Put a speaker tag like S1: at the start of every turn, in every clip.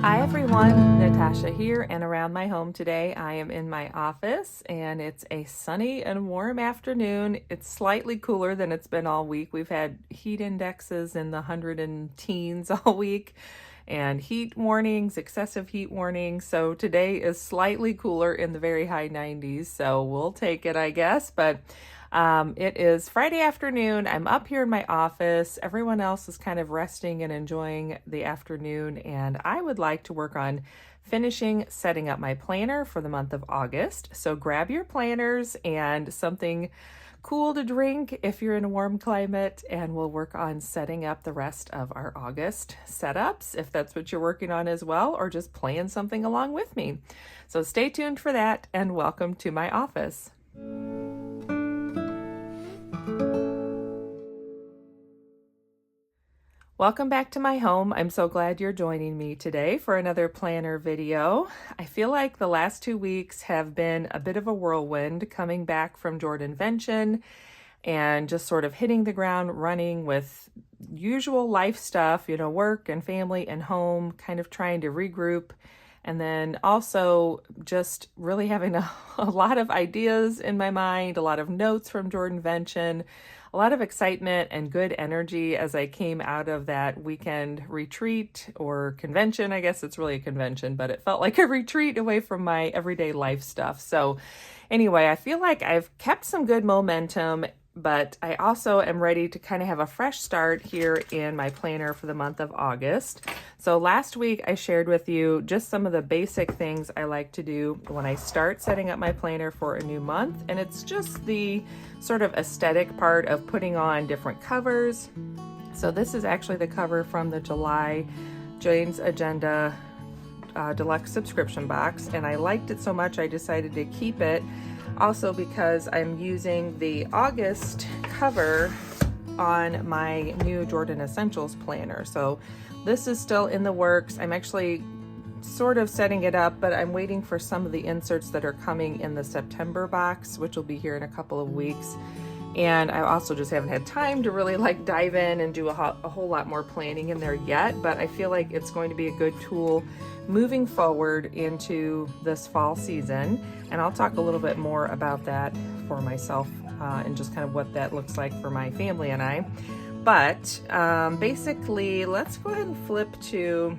S1: Hi everyone, Natasha here, and around my home today I am in my office and it's a sunny and warm afternoon. It's slightly cooler than it's been all week. We've had heat indexes in the hundred and teens all week and heat warnings, excessive heat warnings. So today is slightly cooler in the very high 90s, so we'll take it, I guess. But it is Friday afternoon. I'm up here in my office. Everyone else is kind of resting and enjoying the afternoon, and I would like to work on finishing setting up my planner for the month of August. So grab your planners and something cool to drink if you're in a warm climate, and we'll work on setting up the rest of our August setups if that's what you're working on as well, or just plan something along with me. So stay tuned for that, and welcome to my office. Welcome back to my home. I'm so glad you're joining me today for another planner video. I feel like the last 2 weeks have been a bit of a whirlwind coming back from Jordanvention and just sort of hitting the ground running with usual life stuff, work and family and home, kind of trying to regroup. And then also just really having a lot of ideas in my mind, a lot of notes from Jordanvention, a lot of excitement and good energy as I came out of that weekend retreat or convention. I guess it's really a convention, but it felt like a retreat away from my everyday life stuff. So anyway, I feel like I've kept some good momentum, but I also am ready to kind of have a fresh start here in my planner for the month of August. So last week I shared with you just some of the basic things I like to do when I start setting up my planner for a new month. And it's just the sort of aesthetic part of putting on different covers. So this is actually the cover from the July Jane's Agenda deluxe subscription box, and I liked it so much I decided to keep it. Also because I'm using the August cover on my new Jordan Essentials planner. So this is still in the works. I'm actually sort of setting it up, but I'm waiting for some of the inserts that are coming in the September box, which will be here in a couple of weeks. And I also just haven't had time to really dive in and do a whole lot more planning in there yet, but I feel like it's going to be a good tool moving forward into this fall season. And I'll talk a little bit more about that for myself and just kind of what that looks like for my family and I. But basically, let's go ahead and flip to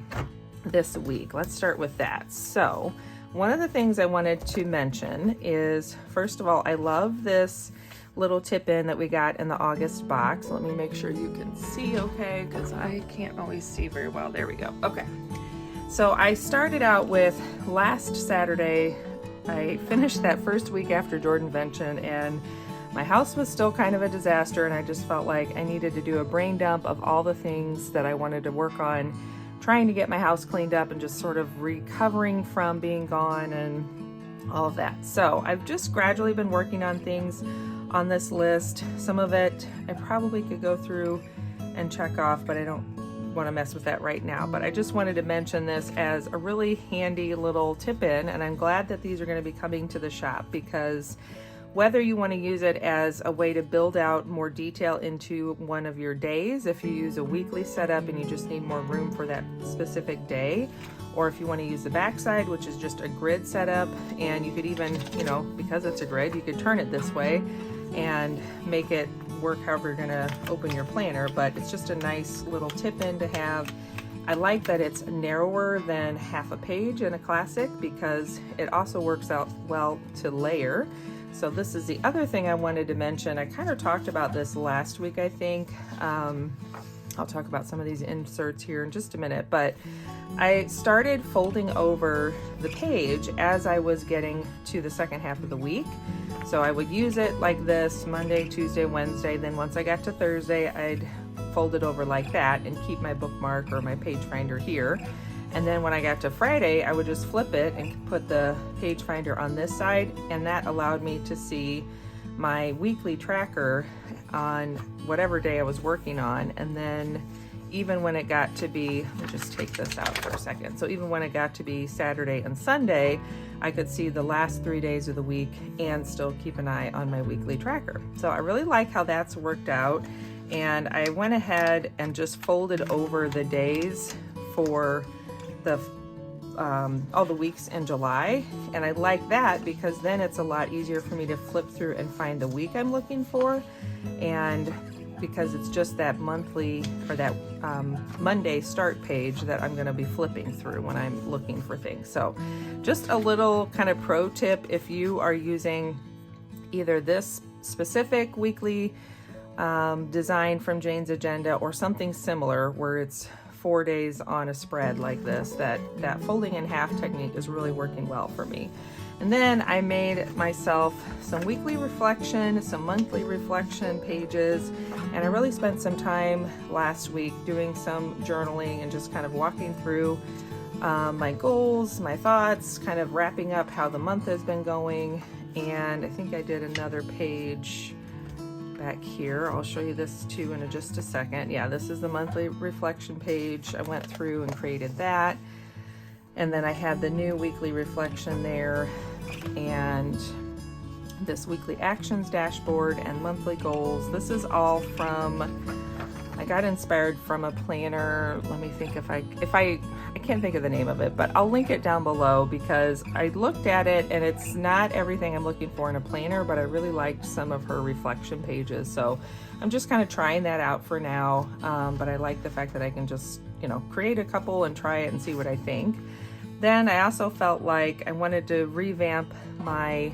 S1: this week. Let's start with that. So one of the things I wanted to mention is, first of all, I love this little tip in that we got in the August box. Let me make sure you can see okay, because I can't always see very well. There we go. Okay. So I started out with last Saturday. I finished that first week after Jordanvention, and my house was still kind of a disaster, and I just felt like I needed to do a brain dump of all the things that I wanted to work on, trying to get my house cleaned up and just sort of recovering from being gone and all of that. So I've just gradually been working on things on this list. Some of it I probably could go through and check off, but I don't want to mess with that right now. But I just wanted to mention this as a really handy little tip in, and I'm glad that these are going to be coming to the shop, because whether you want to use it as a way to build out more detail into one of your days, if you use a weekly setup and you just need more room for that specific day, or if you want to use the backside, which is just a grid setup, and you could even, because it's a grid, you could turn it this way and make it work however you're gonna open your planner. But it's just a nice little tip in to have. I like that it's narrower than half a page in a classic, because it also works out well to layer. So this is the other thing I wanted to mention. I kind of talked about this last week, I think. I'll talk about some of these inserts here in just a minute, but I started folding over the page as I was getting to the second half of the week. So I would use it like this Monday, Tuesday, Wednesday. Then once I got to Thursday, I'd fold it over like that and keep my bookmark or my page finder here. And then when I got to Friday, I would just flip it and put the page finder on this side, and that allowed me to see my weekly tracker on whatever day I was working on. And then even when it got to be, let me just take this out for a second. So even when it got to be Saturday and Sunday, I could see the last 3 days of the week and still keep an eye on my weekly tracker. So I really like how that's worked out. And I went ahead and just folded over the days for the all the weeks in July. And I like that because then it's a lot easier for me to flip through and find the week I'm looking for. And because it's just that monthly or that Monday start page that I'm going to be flipping through when I'm looking for things. So just a little kind of pro tip, if you are using either this specific weekly design from Jane's Agenda or something similar where it's 4 days on a spread like this, that folding in half technique is really working well for me. And then I made myself some weekly reflection, some monthly reflection pages, and I really spent some time last week doing some journaling and just kind of walking through my goals, my thoughts, kind of wrapping up how the month has been going. And I think I did another page back here. I'll show you this too in just a second. Yeah, this is the monthly reflection page. I went through and created that. And then I had the new weekly reflection there and this weekly actions dashboard and monthly goals. This is all from, I got inspired from a planner. Let me think if I can't think of the name of it, but I'll link it down below because I looked at it and it's not everything I'm looking for in a planner, but I really liked some of her reflection pages. So I'm just kind of trying that out for now. But I like the fact that I can just, create a couple and try it and see what I think. Then I also felt like I wanted to revamp my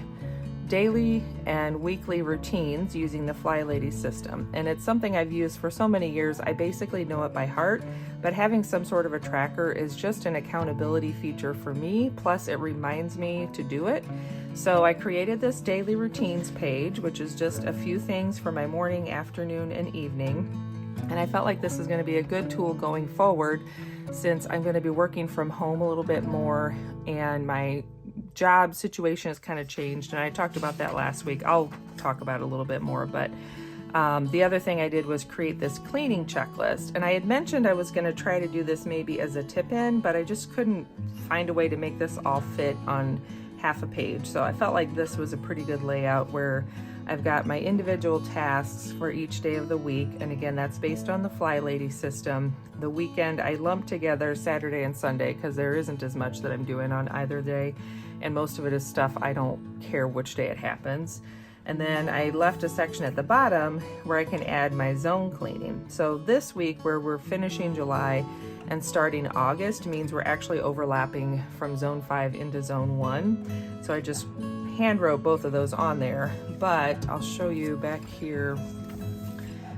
S1: daily and weekly routines using the Fly Lady system. And it's something I've used for so many years. I basically know it by heart, but having some sort of a tracker is just an accountability feature for me. Plus it reminds me to do it. So I created this daily routines page, which is just a few things for my morning, afternoon, and evening. And I felt like this is going to be a good tool going forward since I'm going to be working from home a little bit more and my job situation has kind of changed. And I talked about that last week. I'll talk about it a little bit more, but the other thing I did was create this cleaning checklist. And I had mentioned I was going to try to do this maybe as a tip-in, but I just couldn't find a way to make this all fit on half a page. So I felt like this was a pretty good layout where I've got my individual tasks for each day of the week. And again, that's based on the Fly Lady system. The weekend I lumped together Saturday and Sunday because there isn't as much that I'm doing on either day. And most of it is stuff I don't care which day it happens. And then I left a section at the bottom where I can add my zone cleaning. So this week where we're finishing July and starting August means we're actually overlapping from zone 5 into zone 1. So I just hand wrote both of those on there, but I'll show you back here.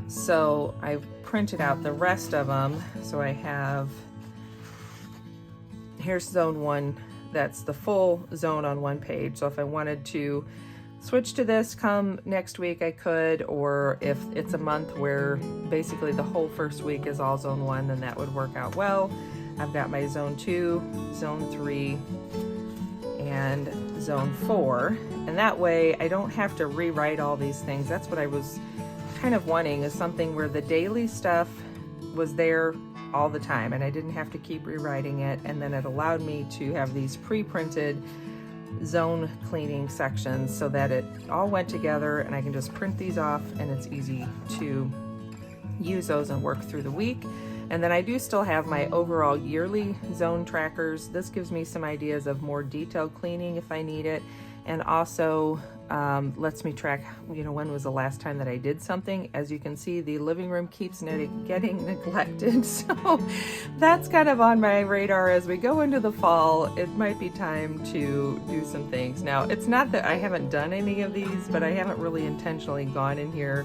S1: So I've printed out the rest of them. So I have, here's zone 1. That's the full zone on one page. So if I wanted to switch to this come next week, I could, or if it's a month where basically the whole first week is all zone 1, then that would work out well. I've got my zone 2, zone 3, and zone 4, and that way I don't have to rewrite all these things. That's what I was kind of wanting, is something where the daily stuff was there all the time and I didn't have to keep rewriting it, and then it allowed me to have these pre-printed zone cleaning sections so that it all went together and I can just print these off and it's easy to use those and work through the week. And then I do still have my overall yearly zone trackers. This gives me some ideas of more detailed cleaning if I need it, and also lets me track, when was the last time that I did something. As you can see, the living room keeps getting neglected, so that's kind of on my radar as we go into the fall. It might be time to do some things. Now, it's not that I haven't done any of these, but I haven't really intentionally gone in here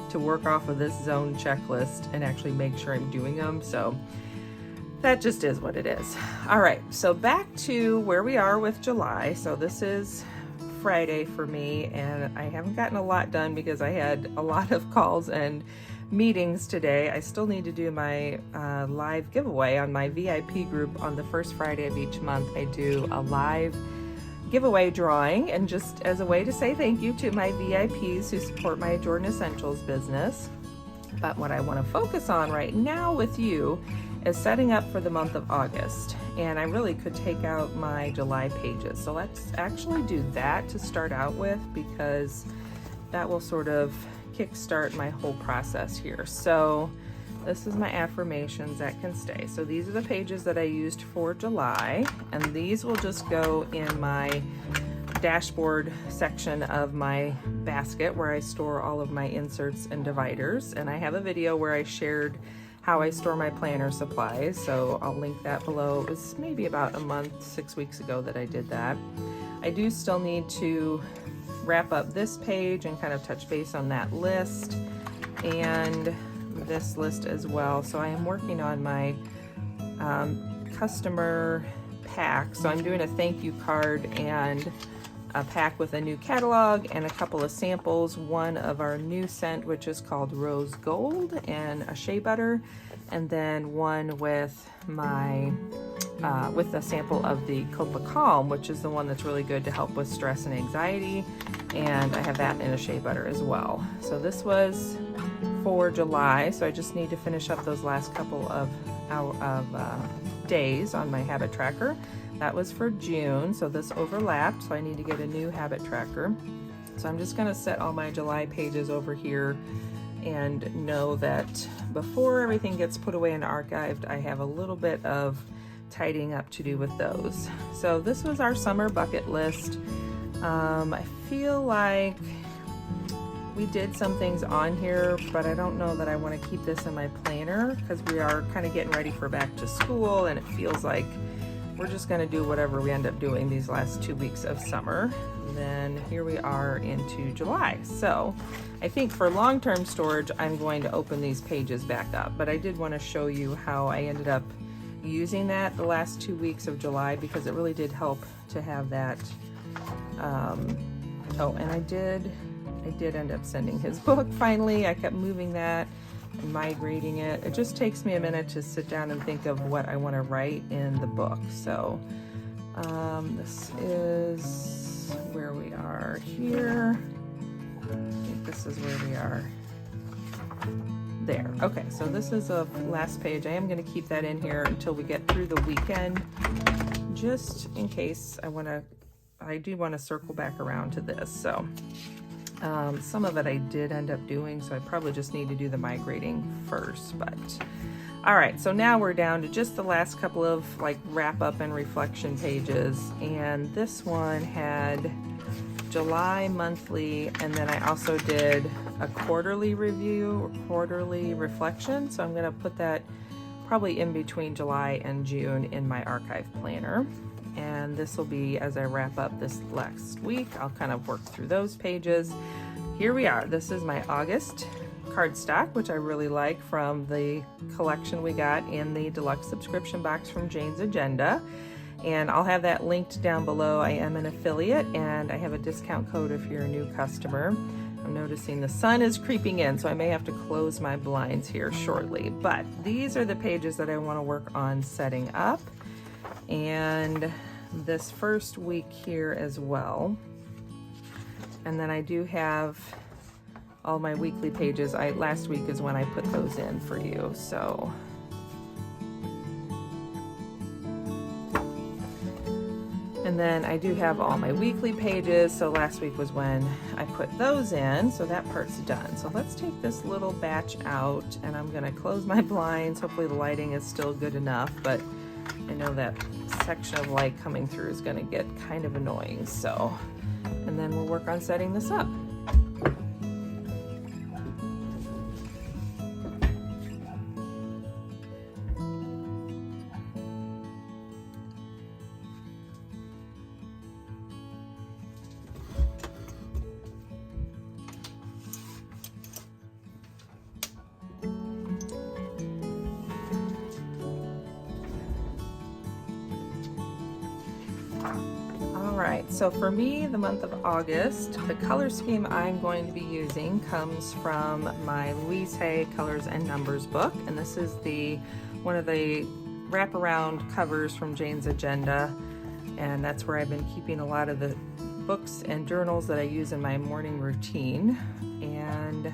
S1: to work off of this zone checklist and actually make sure I'm doing them. So that just is what it is. All right, so back to where we are with July. So this is Friday for me, and I haven't gotten a lot done because I had a lot of calls and meetings today. I still need to do my live giveaway on my VIP group on the first Friday of each month. I do a live giveaway drawing, and just as a way to say thank you to my VIPs who support my Jordan Essentials business. But what I want to focus on right now with you is setting up for the month of August. And I really could take out my July pages. So let's actually do that to start out with, because that will sort of kickstart my whole process here. So this is my affirmations that can stay. So these are the pages that I used for July, and these will just go in my dashboard section of my basket where I store all of my inserts and dividers. And I have a video where I shared how I store my planner supplies, so I'll link that below. It was maybe about a month, 6 weeks ago that I did that. I do still need to wrap up this page and kind of touch base on that list and this list as well. So I am working on my customer pack. So I'm doing a thank you card and a pack with a new catalog and a couple of samples, one of our new scent, which is called Rose Gold, and a shea butter, and then one with my with a sample of the Copa Calm, which is the one that's really good to help with stress and anxiety, and I have that in a shea butter as well. So this was for July, so I just need to finish up those last couple of days on my habit tracker. That was for June, so this overlapped, so I need to get a new habit tracker. So I'm just going to set all my July pages over here and know that before everything gets put away and archived, I have a little bit of tidying up to do with those. So this was our summer bucket list. I feel like we did some things on here, but I don't know that I want to keep this in my planner, because we are kind of getting ready for back to school, and it feels like we're just going to do whatever we end up doing these last 2 weeks of summer. And then here we are into July. So I think for long-term storage, I'm going to open these pages back up, but I did want to show you how I ended up using that the last 2 weeks of July, because it really did help to have that. Oh, and I did end up sending his book finally. I kept moving that and migrating it. It just takes me a minute to sit down and think of what I want to write in the book. So this is where we are here. I think this is where we are there. Okay, so this is a last page. I am going to keep that in here until we get through the weekend, just in case I do want to circle back around to this. So some of it I did end up doing, so I probably just need to do the migrating first. But all right, so now we're down to just the last couple of like wrap up and reflection pages, and this one had July monthly, and then I also did a quarterly review or quarterly reflection. So I'm going to put that probably in between July and June in my archive planner. And this will be as I wrap up this last week. I'll kind of work through those pages. Here we are. This is my August cardstock, which I really like, from the collection we got in the deluxe subscription box from Jane's Agenda. And I'll have that linked down below. I am an affiliate, and I have a discount code if you're a new customer. I'm noticing the sun is creeping in, so I may have to close my blinds here shortly. But these are the pages that I want to work on setting up. And this first week here as well. And then I do have all my weekly pages. Last week is when I put those in for you. So and then I do have all my weekly pages. So last week was when I put those in. So that part's done. So let's take this little batch out, and I'm going to close my blinds. Hopefully the lighting is still good enough, but I know that section of light coming through is going to get kind of annoying. So, and then we'll work on setting this up. Alright, so for me, the month of August, the color scheme I'm going to be using comes from my Louise Hay Colors and Numbers book, and this is one of the wraparound covers from Jane's Agenda, and that's where I've been keeping a lot of the books and journals that I use in my morning routine. And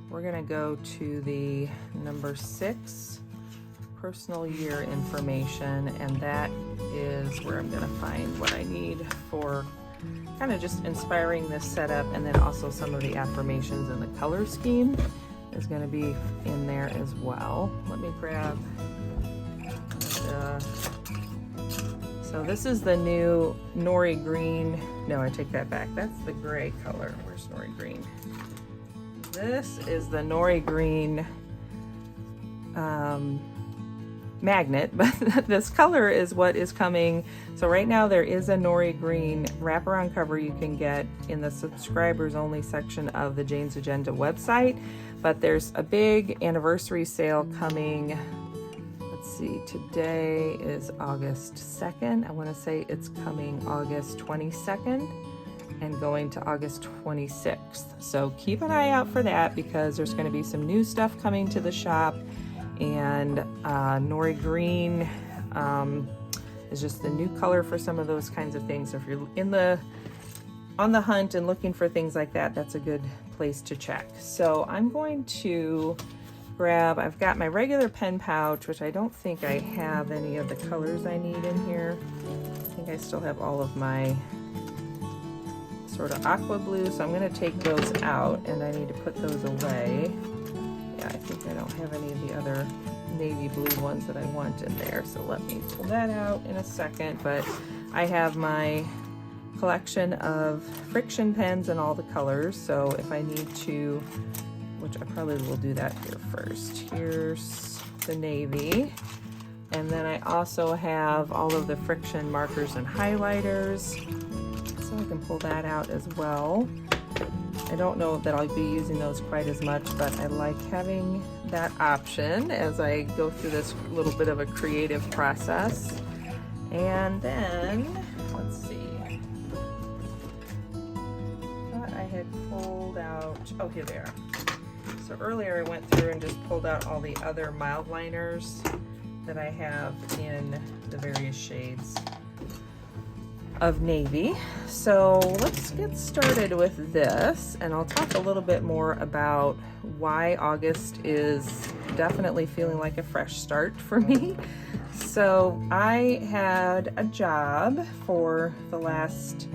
S1: we're we're gonna go to the number 6, personal year information, and that is where I'm gonna find what I need for kind of just inspiring this setup, and then also some of the affirmations and the color scheme is gonna be in there as well. Let me grab so this is the new Nori Green. No, I take that back. That's the gray color. Where's Nori Green? This is the Nori Green magnet, but this color is what is coming. So right now there is a Nori Green wraparound cover you can get in the subscribers only section of the Jane's Agenda website, but there's a big anniversary sale coming. Let's see, today is August 2nd. I want to say it's coming August 22nd and going to August 26th. So keep an eye out for that, because there's going to be some new stuff coming to the shop, and Nori Green is just the new color for some of those kinds of things. So if you're on the hunt and looking for things like that, that's a good place to check. So I'm going to grab, I've got my regular pen pouch, which I don't think I have any of the colors I need in here. I think I still have all of my sort of aqua blue, so I'm going to take those out, and I need to put those away. Yeah, I think I don't have any of the other navy blue ones that I want in there, so let me pull that out in a second. But I have my collection of friction pens in all the colors, so if I need to, which I probably will do that here first. Here's the navy. And then I also have all of the friction markers and highlighters, so I can pull that out as well. I don't know that I'll be using those quite as much, but I like having that option as I go through this little bit of a creative process. And then, let's see. I thought I had pulled out, oh, here they are. So earlier I went through and just pulled out all the other mild liners that I have in the various shades of navy. So let's get started with this, and I'll talk a little bit more about why August is definitely feeling like a fresh start for me. So I had a job for the last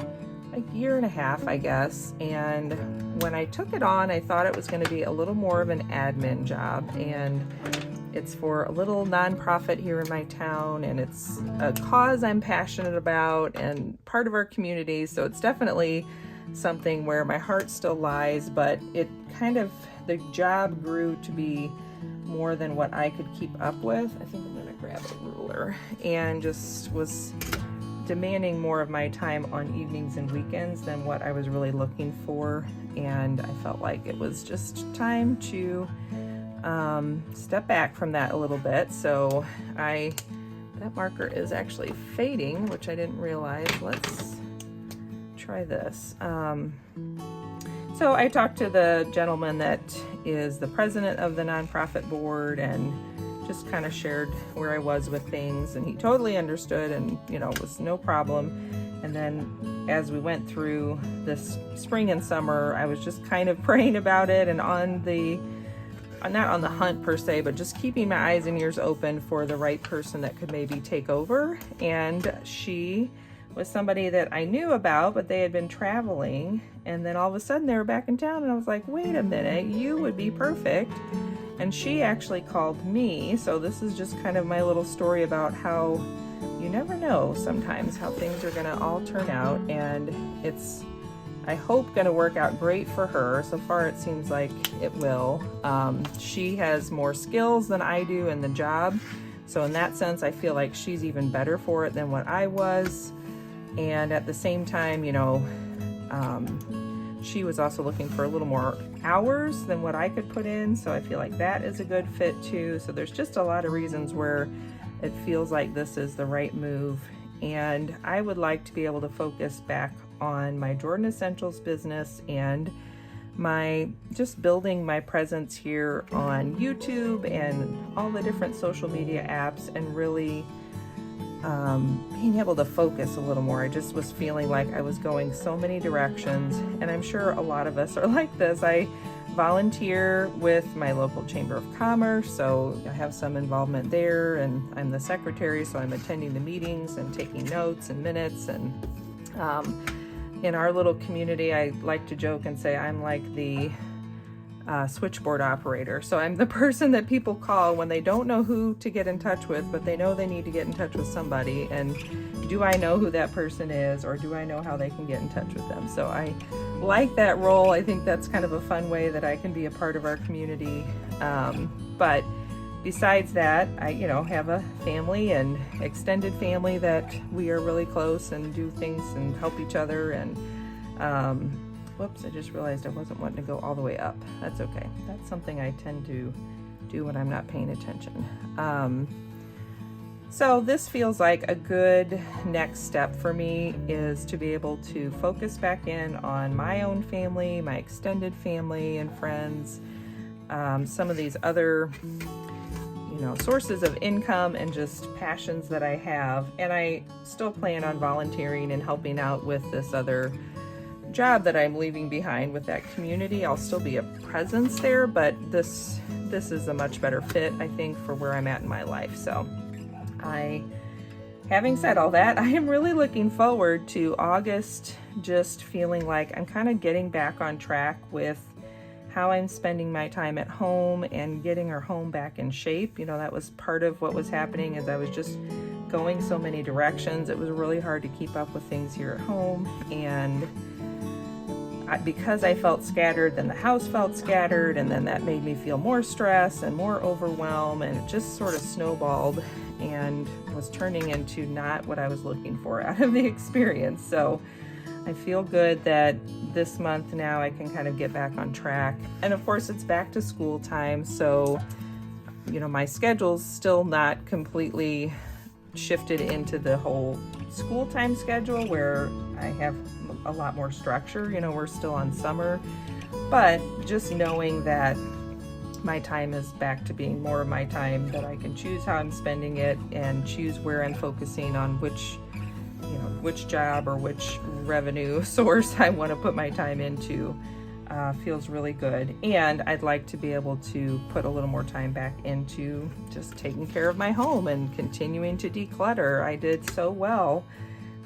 S1: year and a half, I guess, and when I took it on, I thought it was going to be a little more of an admin job, and it's for a little nonprofit here in my town, and it's a cause I'm passionate about and part of our community, so it's definitely something where my heart still lies, but it kind of, the job grew to be more than what I could keep up with. I think I'm going to grab a ruler, and just was demanding more of my time on evenings and weekends than what I was really looking for, and I felt like it was just time to step back from that a little bit. So that marker is actually fading, which I didn't realize. Let's try this. So I talked to the gentleman that is the president of the nonprofit board, and just kind of shared where I was with things, and he totally understood, and it was no problem. And then as we went through this spring and summer, I was just kind of praying about it, and not on the hunt per se, but just keeping my eyes and ears open for the right person that could maybe take over. And she was somebody that I knew about, but they had been traveling, and then all of a sudden they were back in town, and I was like, wait a minute, you would be perfect. And she actually called me. So this is just kind of my little story about how you never know sometimes how things are going to all turn out, and it's, I hope, going to work out great for her. So far it seems like it will. She has more skills than I do in the job, so in that sense I feel like she's even better for it than what I was. And at the same time, she was also looking for a little more hours than what I could put in, so I feel like that is a good fit too. So there's just a lot of reasons where it feels like this is the right move, and I would like to be able to focus back on my Jordan Essentials business and my just building my presence here on YouTube and all the different social media apps, and really being able to focus a little more. I just was feeling like I was going so many directions, and I'm sure a lot of us are like this. I volunteer with my local Chamber of Commerce, so I have some involvement there, and I'm the secretary, so I'm attending the meetings and taking notes and minutes. And in our little community, I like to joke and say I'm like the switchboard operator. So I'm the person that people call when they don't know who to get in touch with, but they know they need to get in touch with somebody. And do I know who that person is, or do I know how they can get in touch with them? So I like that role. I think that's kind of a fun way that I can be a part of our community. But besides that, I have a family and extended family that we are really close and do things and help each other. And whoops, I just realized I wasn't wanting to go all the way up. That's okay. That's something I tend to do when I'm not paying attention. So this feels like a good next step for me, is to be able to focus back in on my own family, my extended family and friends, some of these other sources of income and just passions that I have. And I still plan on volunteering and helping out with this other job that I'm leaving behind with that community. I'll still be a presence there, but this is a much better fit, I think, for where I'm at in my life. So having said all that, I am really looking forward to August, just feeling like I'm kind of getting back on track with how I'm spending my time at home and getting our home back in shape. That was part of what was happening, as I was just going so many directions. It was really hard to keep up with things here at home. And because I felt scattered, then the house felt scattered, and then that made me feel more stress and more overwhelm, and it just sort of snowballed and was turning into not what I was looking for out of the experience. So I feel good that this month now I can kind of get back on track. And of course, it's back to school time, so my schedule's still not completely shifted into the whole school time schedule where I have a lot more structure. We're still on summer, but just knowing that my time is back to being more of my time, that I can choose how I'm spending it and choose where I'm focusing on which job or which revenue source I want to put my time into, feels really good. And I'd like to be able to put a little more time back into just taking care of my home and continuing to declutter. I did so well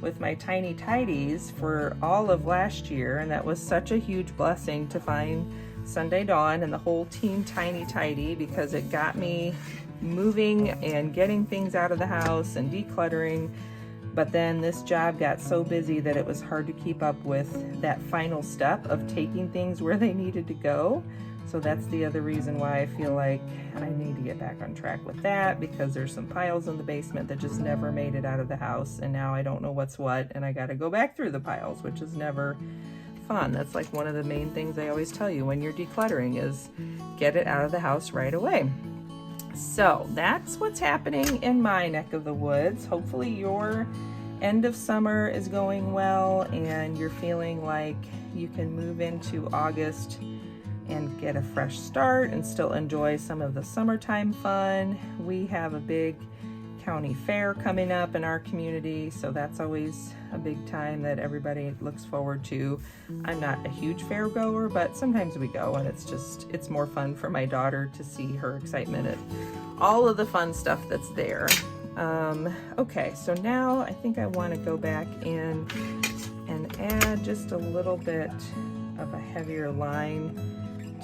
S1: with my tiny tidies for all of last year, and that was such a huge blessing to find Sunday Dawn and the whole team Tiny Tidy, because it got me moving and getting things out of the house and decluttering. But then this job got so busy that it was hard to keep up with that final step of taking things where they needed to go. So that's the other reason why I feel like I need to get back on track with that, because there's some piles in the basement that just never made it out of the house, and now I don't know what's what, and I got to go back through the piles, which is never fun. That's like one of the main things I always tell you when you're decluttering, is get it out of the house right away. So that's what's happening in my neck of the woods. Hopefully your end of summer is going well and you're feeling like you can move into August and get a fresh start and still enjoy some of the summertime fun. We have a big county fair coming up in our community, so that's always a big time that everybody looks forward to. I'm not a huge fair goer, but sometimes we go, and it's more fun for my daughter to see her excitement at all of the fun stuff that's there. Okay, so now I think I want to go back in and add just a little bit of a heavier line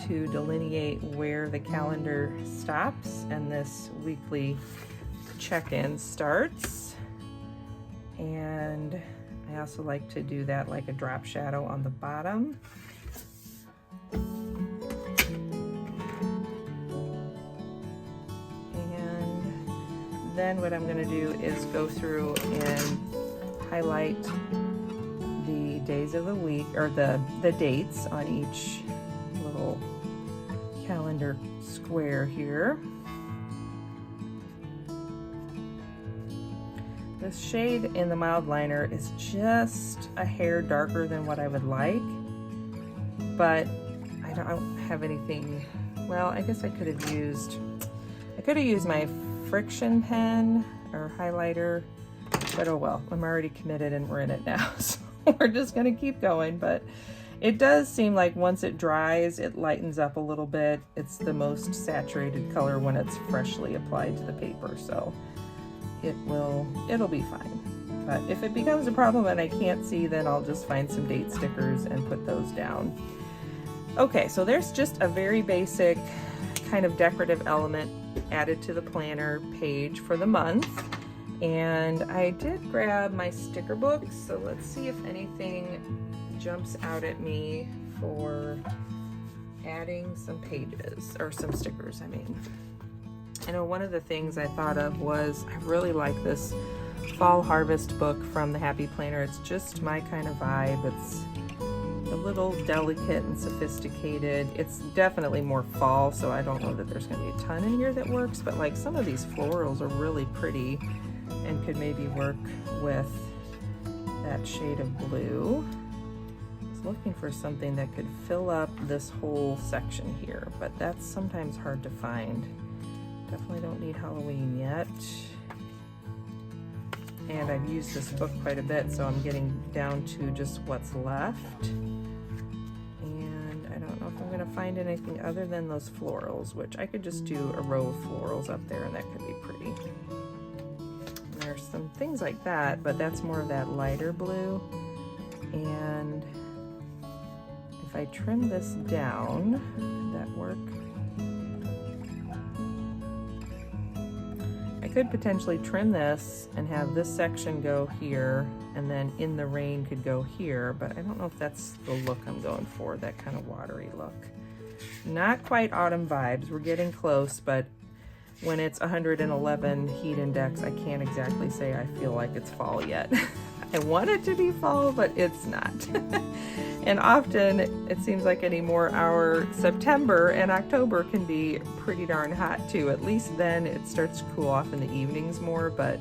S1: to delineate where the calendar stops and this weekly check-in starts. And I also like to do that like a drop shadow on the bottom. And then what I'm going to do is go through and highlight the days of the week, or the dates on each little calendar square here. This shade in the mild liner is just a hair darker than what I would like, but I don't have anything. Well, I guess I could have used my friction pen or highlighter, but oh well, I'm already committed and we're in it now, so we're just gonna keep going. But It does seem like once it dries, it lightens up a little bit. It's the most saturated color when it's freshly applied to the paper, so it'll be fine. But if it becomes a problem and I can't see, then I'll just find some date stickers and put those down. Okay, so there's just a very basic kind of decorative element added to the planner page for the month. And I did grab my sticker books, so let's see if anything jumps out at me for adding some pages, or some stickers, I mean. I know one of the things I thought of was I really like this Fall Harvest book from the Happy Planner. It's just my kind of vibe. It's a little delicate and sophisticated. It's definitely more fall, so I don't know that there's going to be a ton in here that works, but like some of these florals are really pretty and could maybe work with that shade of blue. I was looking for something that could fill up this whole section here, but that's sometimes hard to find. Definitely don't need Halloween yet. And I've used this book quite a bit, so I'm getting down to just what's left. And I don't know if I'm gonna find anything other than those florals, which I could just do a row of florals up there and that could be pretty. And there's some things like that, but that's more of that lighter blue. And if I trim this down, could that work? I could potentially trim this and have this section go here, and then In the Rain could go here, but I don't know if that's the look I'm going for, that kind of watery look. Not quite autumn vibes, we're getting close, but when it's 111 heat index, I can't exactly say I feel like it's fall yet. I want it to be fall, but it's not. And often it seems like anymore our September and October can be pretty darn hot too. At least then it starts to cool off in the evenings more. But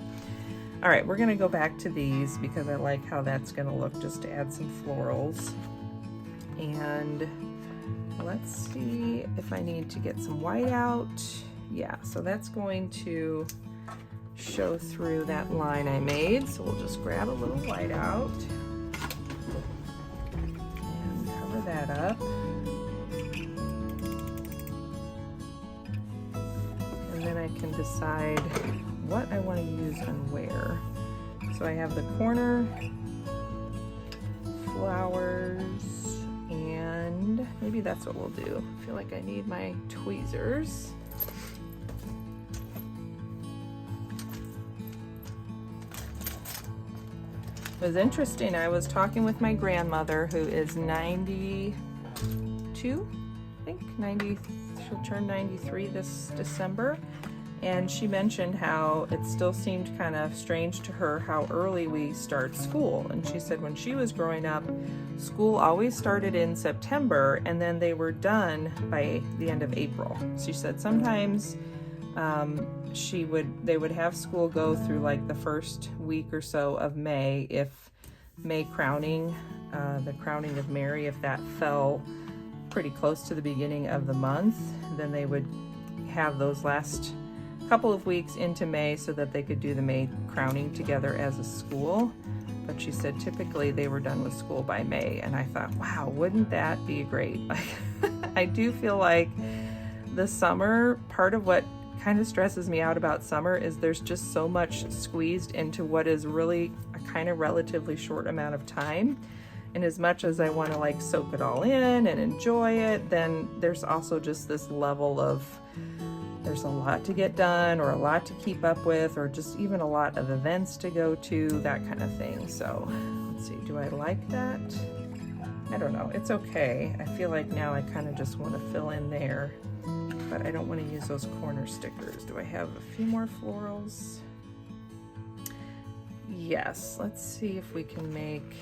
S1: all right, we're gonna go back to these because I like how that's gonna look, just to add some florals. And let's see if I need to get some white out. Yeah, so that's going to show through that line I made. So we'll just grab a little white out and cover that up. And then I can decide what I want to use and where. So I have the corner flowers, and maybe that's what we'll do. I feel like I need my tweezers. It was interesting. I was talking with my grandmother, who is 92, I think, 90, she'll turn 93 this December, and she mentioned how it still seemed kind of strange to her how early we start school. And she said when she was growing up, school always started in September and then they were done by the end of April. She said sometimes they would have school go through like the first week or so of May, if May crowning, the crowning of Mary, if that fell pretty close to the beginning of the month, then they would have those last couple of weeks into May so that they could do the May crowning together as a school. But she said typically they were done with school by May, and I thought, wow, wouldn't that be great? I do feel like the summer, part of what kind of stresses me out about summer is there's just so much squeezed into what is really a kind of relatively short amount of time. And as much as I want to like soak it all in and enjoy it, then there's also just this level of there's a lot to get done, or a lot to keep up with, or just even a lot of events to go to, that kind of thing. So let's see, do I like that? I don't know, it's okay. I feel like now I kind of just want to fill in there, but I don't want to use those corner stickers. Do I have a few more florals? Yes, let's see if we can make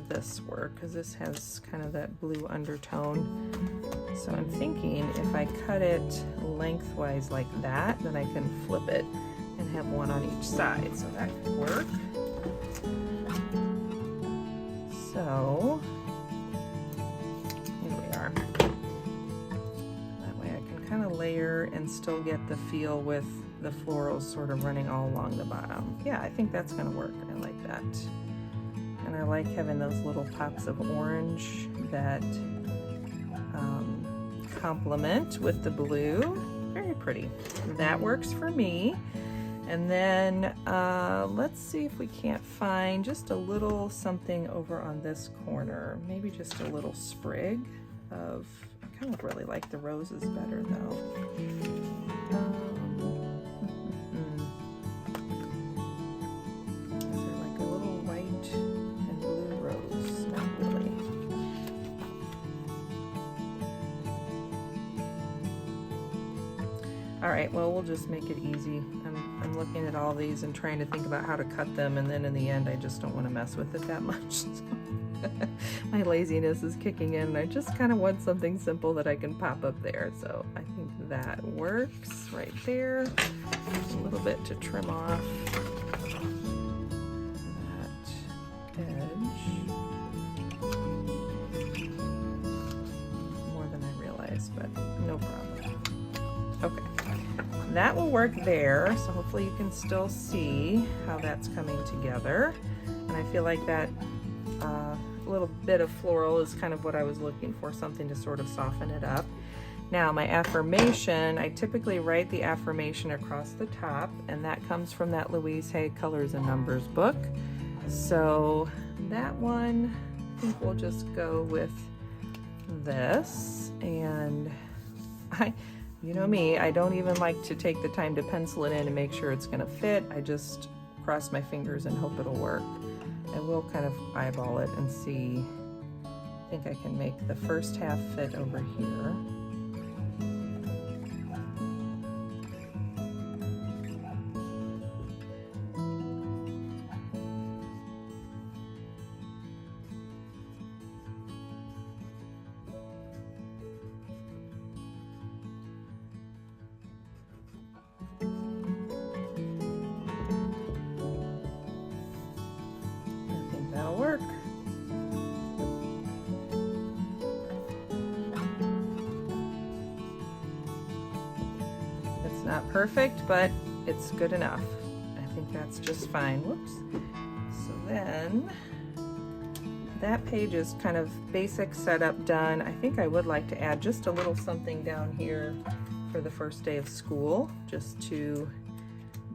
S1: this work, because this has kind of that blue undertone. So I'm thinking if I cut it lengthwise like that, then I can flip it and have one on each side, so that could work. So here we are. That way I can kind of layer and still get the feel with the florals sort of running all along the bottom. Yeah, I think that's gonna work. I like that. And I like having those little pops of orange that complement with the blue. Very pretty. That works for me. And then let's see if we can't find just a little something over on this corner. Maybe just a little sprig of, I kind of really like the roses better though. Is there like a little white and blue rose? Not really. All right, well, we'll just make it easy. I'm looking at all these and trying to think about how to cut them, and then in the end I just don't want to mess with it that much. So my laziness is kicking in, and I just kind of want something simple that I can pop up there. So I think that works right there. A little bit to trim off that edge. More than I realized, but no problem. Okay. That will work there, so hopefully you can still see how that's coming together. And I feel like that little bit of floral is kind of what I was looking for, something to sort of soften it up. Now my affirmation, I typically write the affirmation across the top, and that comes from that Louise Hay Colors and Numbers book. So that one, I think we'll just go with this. And you know me, I don't even like to take the time to pencil it in and make sure it's gonna fit. I just cross my fingers and hope it'll work. And we'll kind of eyeball it and see. I think I can make the first half fit over here. Work. It's not perfect, but it's good enough. I think that's just fine. Whoops. So then that page is kind of basic setup done. I think I would like to add just a little something down here for the first day of school, just to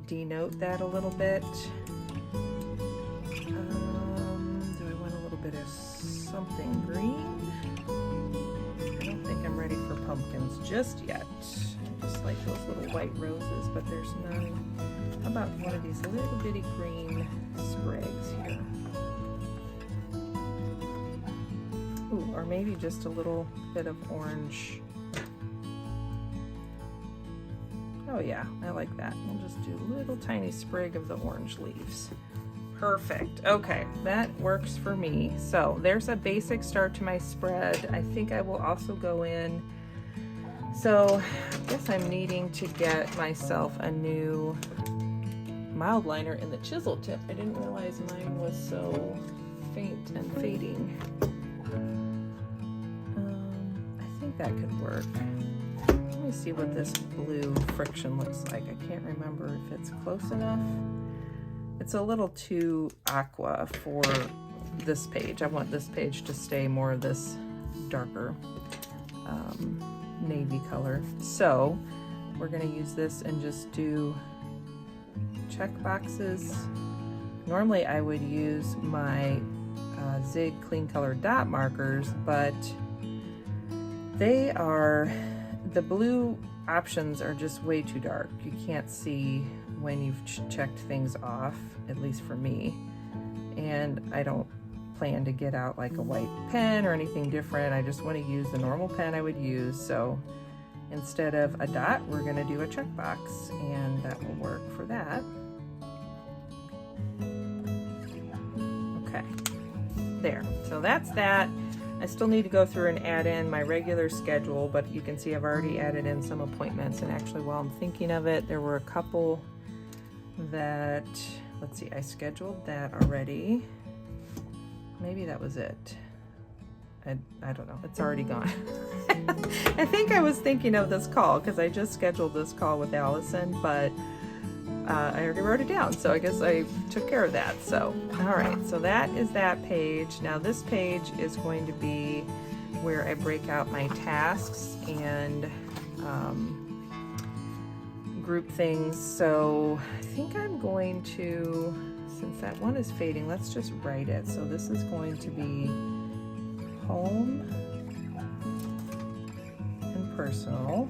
S1: denote that a little bit. Something green. I don't think I'm ready for pumpkins just yet. I just like those little white roses, but there's none. How about one of these little bitty green sprigs here? Ooh, or maybe just a little bit of orange. Oh yeah, I like that. We'll just do a little tiny sprig of the orange leaves. Perfect. Okay, that works for me. So there's a basic start to my spread. I think I will also go in. So I guess I'm needing to get myself a new mild liner in the chisel tip. I didn't realize mine was so faint and fading. I think that could work. Let me see what this blue friction looks like. I can't remember if it's close enough. It's a little too aqua for this page. I want this page to stay more of this darker navy color. So we're gonna use this and just do check boxes. Normally I would use my Zig Clean Color dot markers, but the blue options are just way too dark. You can't see when you've checked things off, at least for me. And I don't plan to get out like a white pen or anything different. I just want to use the normal pen I would use. So instead of a dot, we're going to do a checkbox, and that will work for that. Okay, there. So that's that. I still need to go through and add in my regular schedule, but you can see I've already added in some appointments. And actually, while I'm thinking of it, there were a couple that, let's see, I scheduled that already. Maybe that was it. I don't know, it's already gone. I think I was thinking of this call because I just scheduled this call with Allison, but I already wrote it down, so I guess I took care of that. So, all right, so that is that page. Now this page is going to be where I break out my tasks and group things. So I think I'm going to, since that one is fading, let's just write it. So this is going to be home and personal.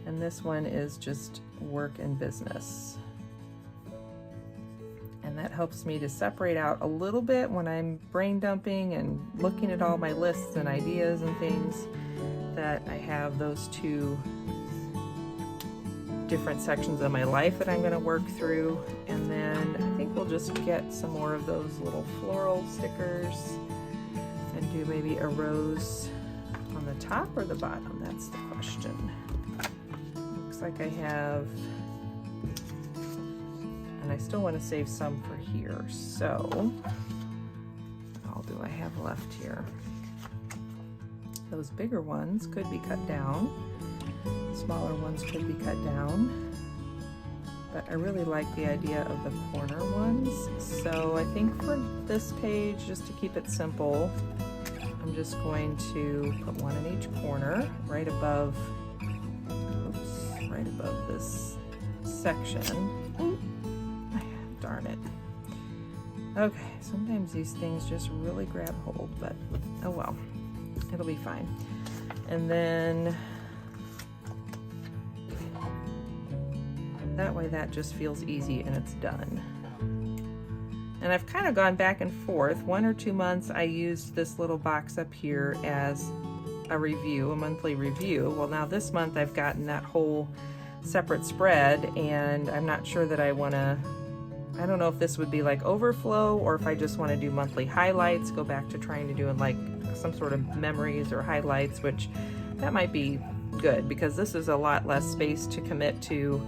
S1: And this one is just work and business. And that helps me to separate out a little bit when I'm brain dumping and looking at all my lists and ideas and things, that I have those two different sections of my life that I'm going to work through. And then I think we'll just get some more of those little floral stickers and do maybe a rose on the top or the bottom. That's the question. Looks like I have, and I still want to save some for here. So what all do I have left here? Those bigger ones could be cut down. Smaller ones could be cut down. But I really like the idea of the corner ones. So I think for this page, just to keep it simple, I'm just going to put one in each corner, right above, oops, right above this section. Ooh, darn it. Okay, sometimes these things just really grab hold, but oh well. It'll be fine. And then that way that just feels easy and it's done. And I've kind of gone back and forth. 1 or 2 months I used this little box up here as a review, a monthly review. Well, now this month I've gotten that whole separate spread, and I'm not sure that I want to, I don't know if this would be like overflow or if I just want to do monthly highlights, go back to trying to do like some sort of memories or highlights, which that might be good because this is a lot less space to commit to.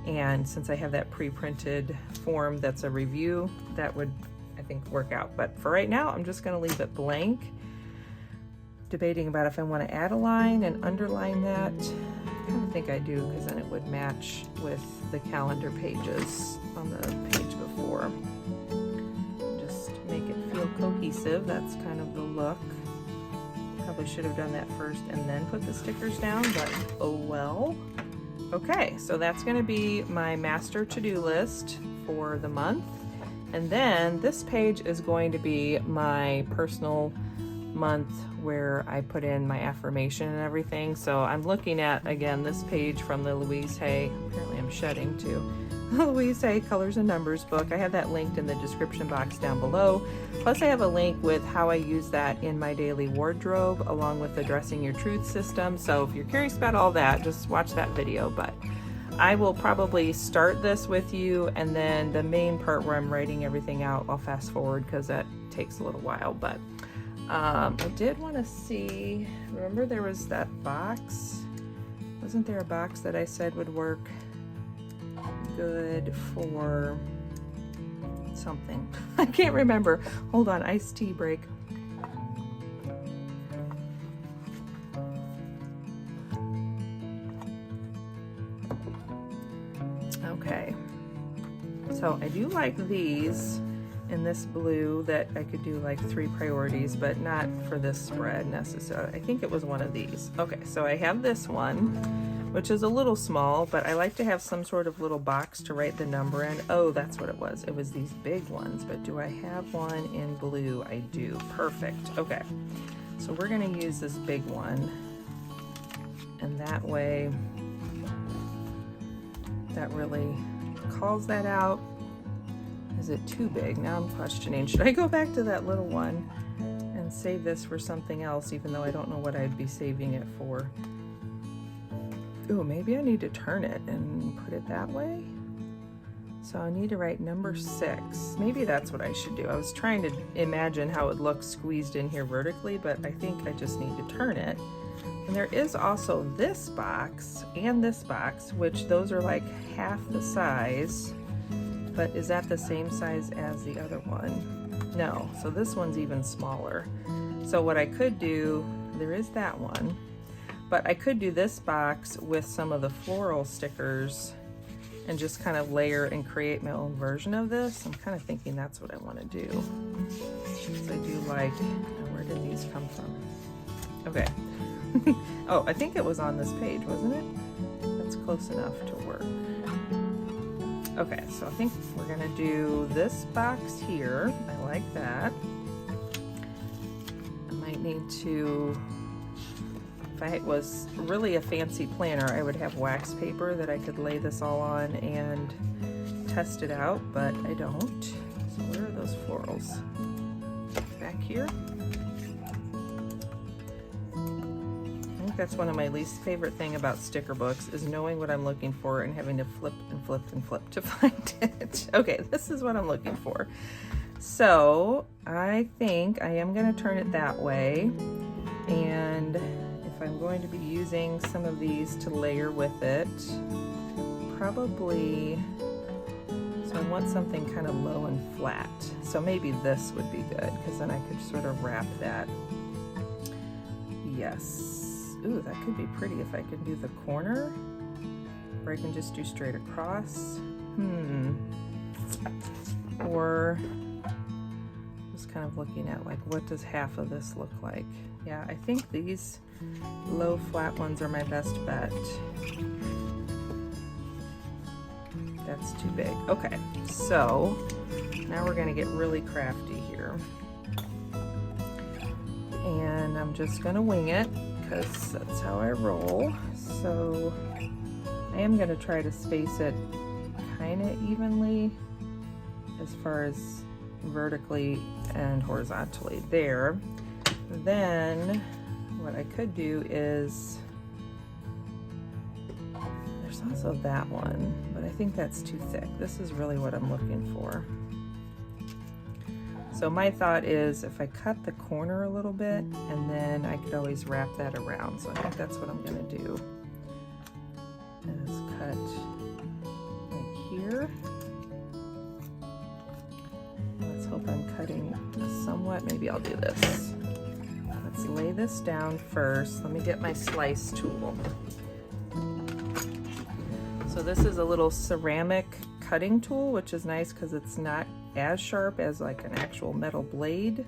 S1: And since I have that pre-printed form that's a review, that would, I think, work out. But for right now, I'm just going to leave it blank. Debating about if I want to add a line and underline that. I kind of think I do, because then it would match with the calendar pages on the page before. Just make it feel cohesive. That's kind of the look. Probably should have done that first and then put the stickers down, but oh well. Okay, so that's going to be my master to-do list for the month. And then this page is going to be my personal month where I put in my affirmation and everything. So I'm looking at, again, this page from the Louise Hay, apparently I'm shedding too, Louise Hay Colors and Numbers book. I have that linked in the description box down below. Plus I have a link with how I use that in my daily wardrobe along with addressing your truth system. So if you're curious about all that, just watch that video. But I will probably start this with you, and then the main part where I'm writing everything out, I'll fast forward because that takes a little while. But I did want to see, remember there was that box? Wasn't there a box that I said would work good for something? I can't remember. Hold on, iced tea break. Okay, so I do like these in this blue that I could do like 3 priorities, but not for this spread necessarily. I think it was one of these. Okay, so I have this one, which is a little small, but I like to have some sort of little box to write the number in. Oh, that's what it was. It was these big ones, but do I have one in blue? I do. Perfect. Okay, so we're gonna use this big one, and that way that really calls that out. Is it too big? Now I'm questioning, should I go back to that little one and save this for something else, even though I don't know what I'd be saving it for? Oh, maybe I need to turn it and put it that way. So I need to write number 6. Maybe that's what I should do. I was trying to imagine how it looks squeezed in here vertically, but I think I just need to turn it. And there is also this box and this box, which those are like half the size, but is that the same size as the other one? No, so this one's even smaller. So what I could do, there is that one, But I could do this box with some of the floral stickers and just kind of layer and create my own version of this. I'm kind of thinking that's what I want to do. Because I do like, where did these come from? Okay. Oh, I think it was on this page, wasn't it? That's close enough to work. Okay, so I think we're gonna do this box here. I like that. I might need to, if I was really a fancy planner, I would have wax paper that I could lay this all on and test it out, but I don't. So where are those florals? Back here? That's one of my least favorite thing about sticker books is knowing what I'm looking for and having to flip and flip and flip to find it. Okay, this is what I'm looking for. So I think I am going to turn it that way, and if I'm going to be using some of these to layer with it, probably, so I want something kind of low and flat. So maybe this would be good, because then I could sort of wrap that. Yes. Ooh, that could be pretty if I can do the corner, or I can just do straight across. Or just kind of looking at like, what does half of this look like? Yeah, I think these low flat ones are my best bet. That's too big. Okay, so now we're gonna get really crafty here. And I'm just gonna wing it, because that's how I roll. So I am going to try to space it kind of evenly as far as vertically and horizontally there. Then what I could do is, there's also that one, but I think that's too thick. This is really what I'm looking for. So my thought is if I cut the corner a little bit, and then I could always wrap that around. So I think that's what I'm gonna do, is cut like here. Let's hope I'm cutting somewhat. Maybe I'll do this. Let's lay this down first. Let me get my slice tool. So this is a little ceramic cutting tool, which is nice because it's not as sharp as like an actual metal blade,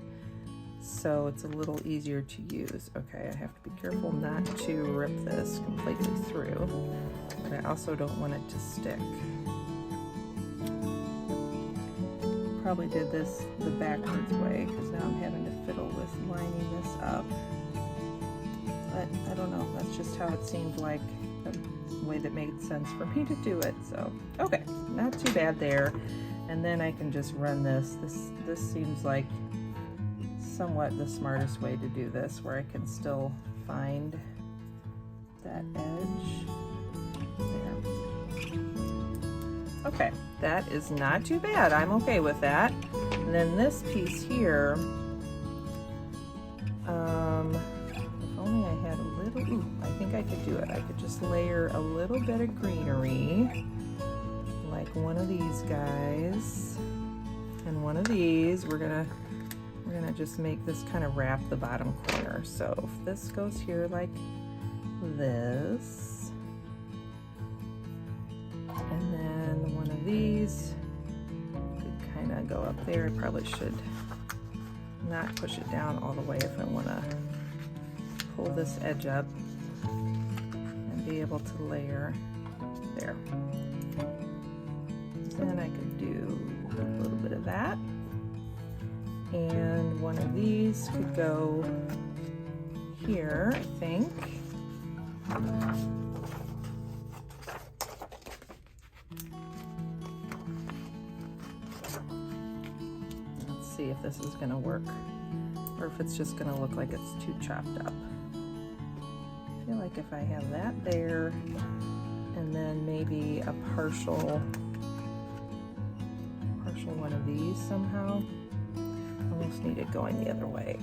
S1: so it's a little easier to use. Okay, I have to be careful not to rip this completely through, but I also don't want it to stick. Probably did this the backwards way, because now I'm having to fiddle with lining this up, but I don't know, that's just how it seemed like the way that made sense for me to do it. So okay, not too bad there. And then I can just run this. This seems like somewhat the smartest way to do this, where I can still find that edge there. Okay, that is not too bad. I'm okay with that. And then this piece here, if only I had a little, ooh, I think I could do it. I could just layer a little bit of greenery, like one of these guys and one of these. We're gonna just make this kind of wrap the bottom corner. So if this goes here like this, and then one of these could kind of go up there. I probably should not push it down all the way if I want to pull this edge up and be able to layer there. Then I could do a little bit of that, and one of these could go here, I think. Let's see if this is going to work, or if it's just going to look like it's too chopped up. I feel like if I have that there, and then maybe a partial one of these somehow. Almost need it going the other way.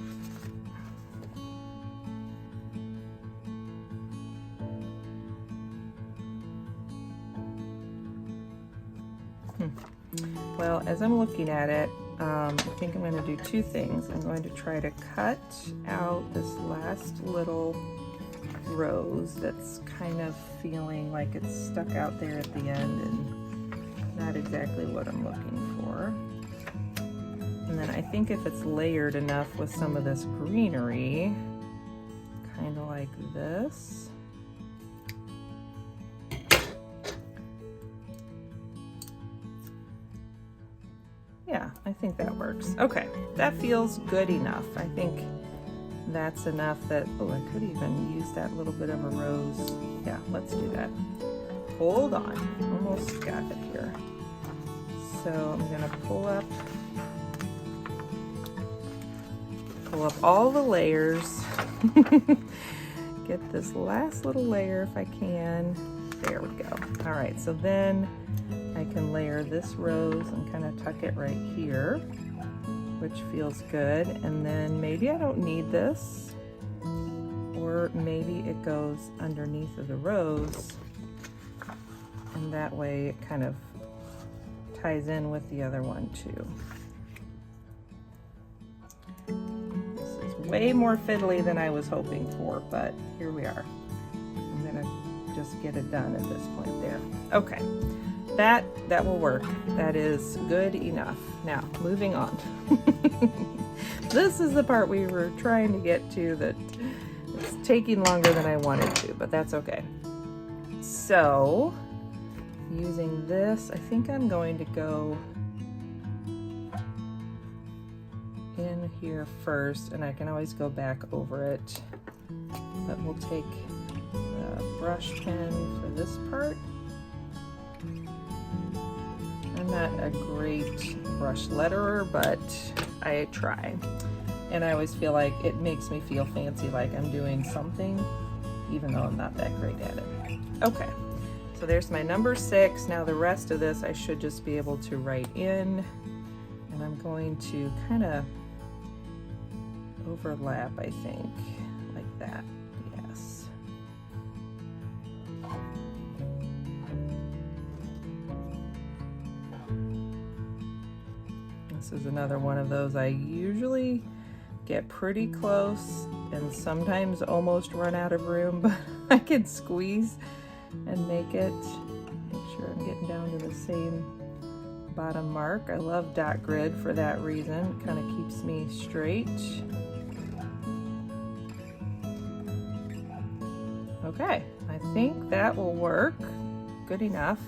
S1: Well, as I'm looking at it, I think I'm going to do two things. I'm going to try to cut out this last little rose that's kind of feeling like it's stuck out there at the end and not exactly what I'm looking for. And then I think if it's layered enough with some of this greenery, kind of like this. Yeah, I think that works. Okay, that feels good enough. I think that's enough that, oh, I could even use that little bit of a rose. Yeah, let's do that. Hold on, almost got it here. So I'm gonna pull up all the layers. Get this last little layer if I can. There we go. All right, so then I can layer this rose and kind of tuck it right here, which feels good. And then maybe I don't need this, or maybe it goes underneath of the rose, and that way it kind of ties in with the other one too. This is way more fiddly than I was hoping for, but here we are. I'm gonna just get it done at this point there. Okay. That will work. That is good enough. Now, moving on. This is the part we were trying to get to that it's taking longer than I wanted to, but that's okay. So, using this, I think I'm going to go in here first, and I can always go back over it. But we'll take the brush pen for this part. I'm not a great brush letterer, but I try. And I always feel like it makes me feel fancy, like I'm doing something, even though I'm not that great at it. Okay, so there's my number 6. Now the rest of this I should just be able to write in. And I'm going to kind of overlap, I think, like that. Yes. This is another one of those I usually get pretty close and sometimes almost run out of room, but I can squeeze and make sure I'm getting down to the same bottom mark. I love dot grid for that reason. It kind of keeps me straight. Okay, I think that will work. Good enough.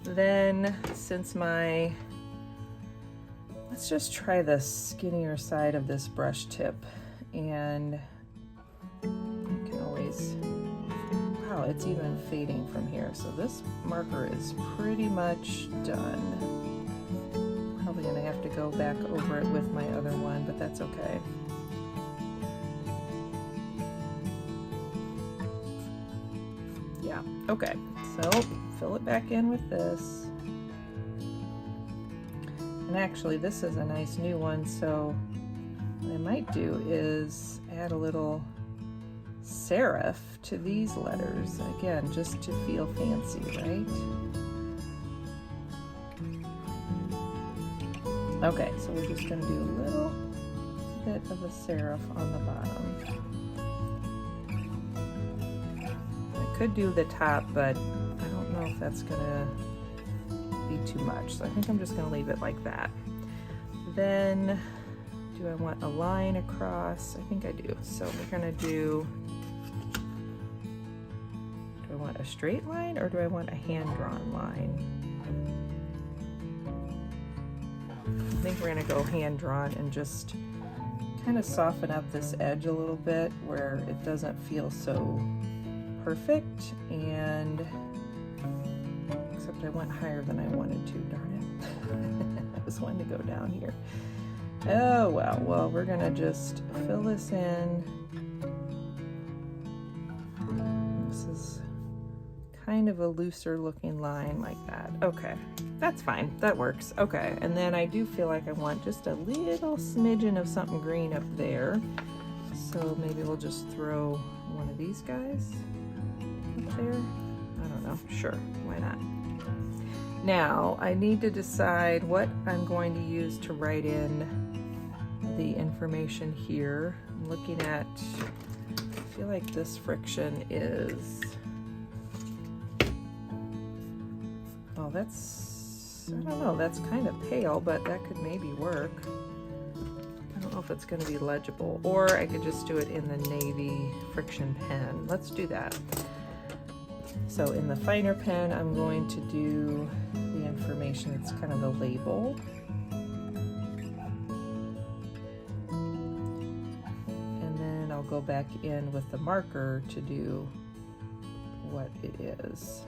S1: Then since let's just try the skinnier side of this brush tip, and you can always, wow, it's even fading from here. So this marker is pretty much done. Probably gonna have to go back over it with my other one, but that's okay. Yeah, okay, so fill it back in with this. And actually, this is a nice new one, so what I might do is add a little serif to these letters. Again, just to feel fancy, right? Okay, so we're just going to do a little bit of a serif on the bottom. I could do the top, but I don't know if that's going to be too much, so I think I'm just going to leave it like that. Then do I want a line across? I think I do. So we're going to do I want a straight line or do I want a hand-drawn line? I think we're going to go hand-drawn and just kind of soften up this edge a little bit where it doesn't feel so perfect, and except I went higher than I wanted to, darn it. I was wanting to go down here. Oh well, we're gonna just fill this in. This is kind of a looser looking line like that. Okay, that's fine, that works. Okay, and then I do feel like I want just a little smidgen of something green up there. So maybe we'll just throw one of these guys up there. I don't know, sure, why not? Now, I need to decide what I'm going to use to write in the information here. I'm looking at feel like this friction is, oh, that's, I don't know, that's kind of pale, but that could maybe work. I don't know if it's going to be legible, or I could just do it in the navy friction pen. Let's do that. So in the finer pen, I'm going to do the information. It's kind of the label. And then I'll go back in with the marker to do what it is.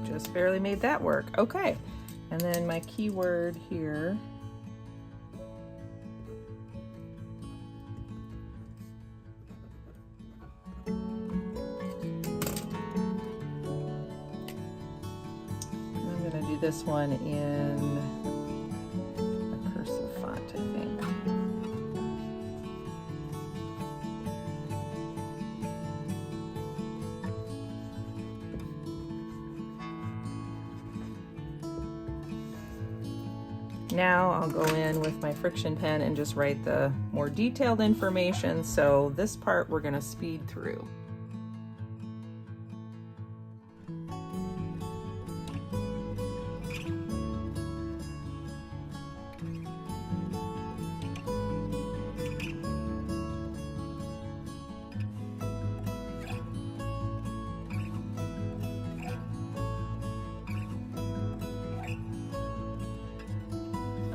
S1: Just barely made that work. Okay, and then my keyword here. I'm gonna do this one in a cursive font, I think. Now I'll go in with my friction pen and just write the more detailed information. So this part we're going to speed through.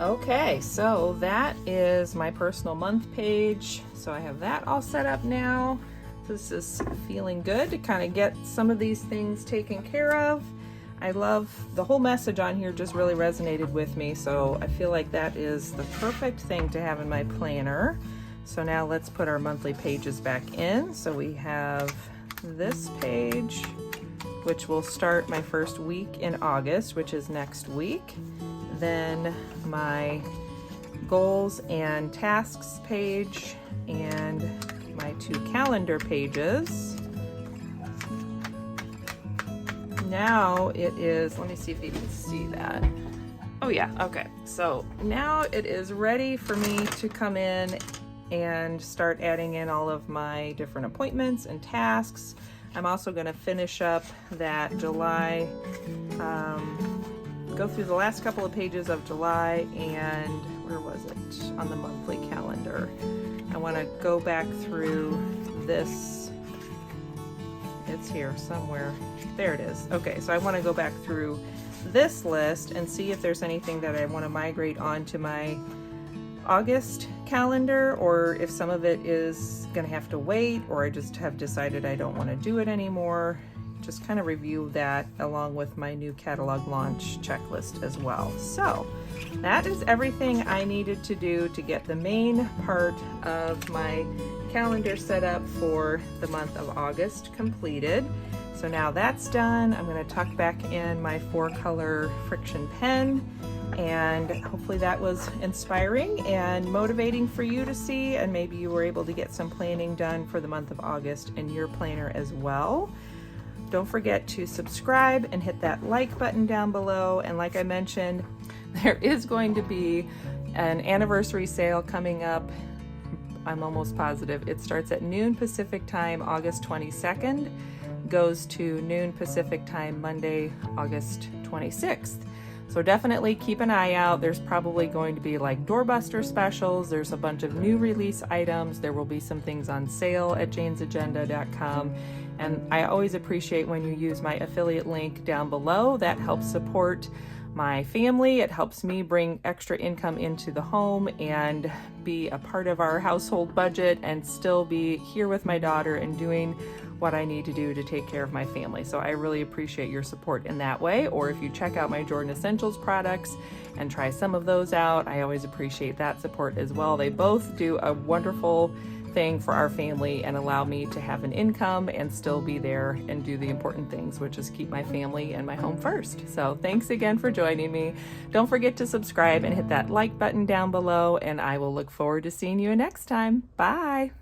S1: Okay, so that is my personal month page. So I have that all set up now. This is feeling good to kind of get some of these things taken care of. I love the whole message on here, just really resonated with me. So I feel like that is the perfect thing to have in my planner. So now let's put our monthly pages back in. So we have this page, which will start my first week in August, which is next week. Then my goals and tasks page and my 2 calendar pages. Now it is, let me see if you can see that. Oh yeah, okay. So now it is ready for me to come in and start adding in all of my different appointments and tasks. I'm also going to finish up that July, go through the last couple of pages of July, and where was it? On the monthly calendar. I want to go back through this. It's here somewhere. There it is. Okay, so I want to go back through this list and see if there's anything that I want to migrate onto my August calendar, or if some of it is going to have to wait, or I just have decided I don't want to do it anymore. Just kind of review that along with my new catalog launch checklist as well. So that is everything I needed to do to get the main part of my calendar set up for the month of August completed. So now that's done. I'm going to tuck back in my 4-color friction pen, and hopefully that was inspiring and motivating for you to see, and maybe you were able to get some planning done for the month of August in your planner as well. Don't forget to subscribe and hit that like button down below. And like I mentioned, there is going to be an anniversary sale coming up. I'm almost positive. It starts at noon Pacific time, August 22nd, goes to noon Pacific time, Monday, August 26th. So definitely keep an eye out. There's probably going to be like doorbuster specials. There's a bunch of new release items. There will be some things on sale at janesagenda.com. And I always appreciate when you use my affiliate link down below. That helps support my family. It helps me bring extra income into the home and be a part of our household budget and still be here with my daughter and doing what I need to do to take care of my family. So I really appreciate your support in that way. Or if you check out my Jordan Essentials products and try some of those out, I always appreciate that support as well. They both do a wonderful thing for our family and allow me to have an income and still be there and do the important things, which is keep my family and my home first. So thanks again for joining me. Don't forget to subscribe and hit that like button down below, and I will look forward to seeing you next time. Bye.